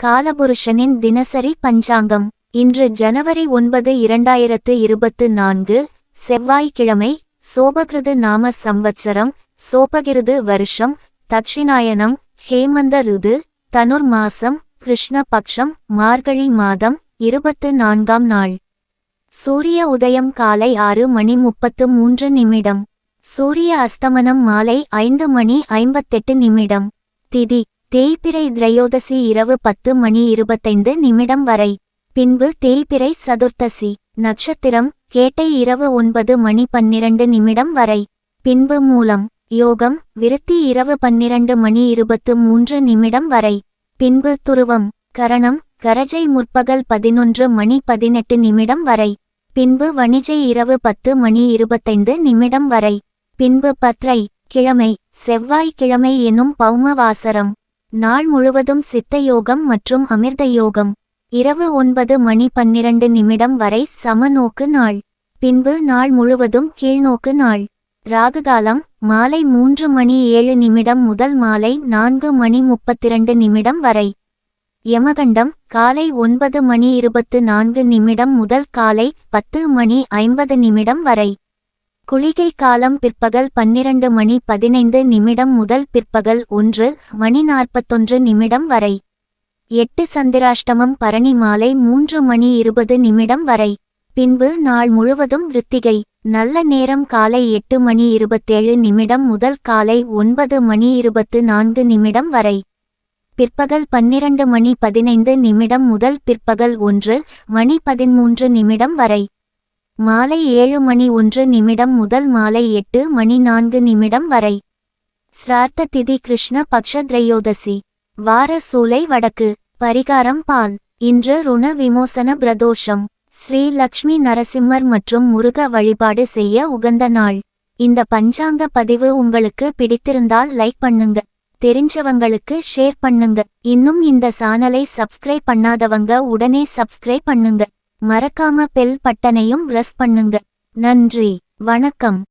காலபுருஷனின் தினசரி பஞ்சாங்கம். இன்று ஜனவரி 9, 2024, செவ்வாய்க்கிழமை. சோபகிருது நாம சம்வத்சரம், சோபகிருது வருஷம், தட்சிணாயனம், ஹேமந்த ருது, தனுர் மாசம், கிருஷ்ண பக்ஷம், மார்கழி மாதம், 24ஆம் நாள். சூரிய உதயம் காலை 6:33. சூரிய அஸ்தமனம் மாலை 5:58. திதி தேய்பிறை திரையோதசி இரவு 10:25 வரை. பின்பு தேய்பிறை சதுர்த்தசி. நட்சத்திரம் கேட்டை இரவு 9:12 வரை. பின்பு மூலம். யோகம் விருத்தி இரவு 12:23 வரை. பின்பு துருவம். கரணம் கரஜை முற்பகல் 11:18 வரை. பின்பு வணிஜை இரவு 10:25 வரை. பின்பு பத்ரை. கிழமை செவ்வாய்க்கிழமை எனும் பௌமவாசரம். நாள் முழுவதும் சித்த யோகம் மற்றும் அமிர்த யோகம். இரவு 9:12 வரை சமநோக்கு நாள். பின்பு நாள் முழுவதும் கீழ்நோக்கு நாள். ராகுகாலம் மாலை 3:07 முதல் மாலை 4:32 வரை. யமகண்டம் காலை 9:24 முதல் காலை 10:50 வரை. குளிகை காலம் பிற்பகல் 12:15 முதல் பிற்பகல் 1:41 வரை. 8 சந்திராஷ்டமம் பரணி மாலை 3:20 வரை. பின்பு நாள் முழுவதும் விருத்திகை. நல்ல நேரம் காலை 8:27 முதல் காலை 9:24 வரை. பிற்பகல் 12:15 முதல் பிற்பகல் 1:13 வரை. மாலை 7:01 முதல் மாலை 8:04 வரை. ஸ்ரார்த்த திதி கிருஷ்ண பக்ஷ திரையோதசி. வார சூலை வடக்கு. பரிகாரம் பால். இன்று ருண விமோசன பிரதோஷம். ஸ்ரீ லக்ஷ்மி நரசிம்மர் மற்றும் முருக வழிபாடு செய்ய உகந்த நாள். இந்த பஞ்சாங்க பதிவு உங்களுக்கு பிடித்திருந்தால் லைக் பண்ணுங்க, தெரிஞ்சவங்களுக்கு ஷேர் பண்ணுங்க. இன்னும் இந்த சேனலை சப்ஸ்கிரைப் பண்ணாதவங்க உடனே சப்ஸ்கிரைப் பண்ணுங்க. மறக்காம பெல் பட்டனையும் பிரஸ் பண்ணுங்க. நன்றி, வணக்கம்.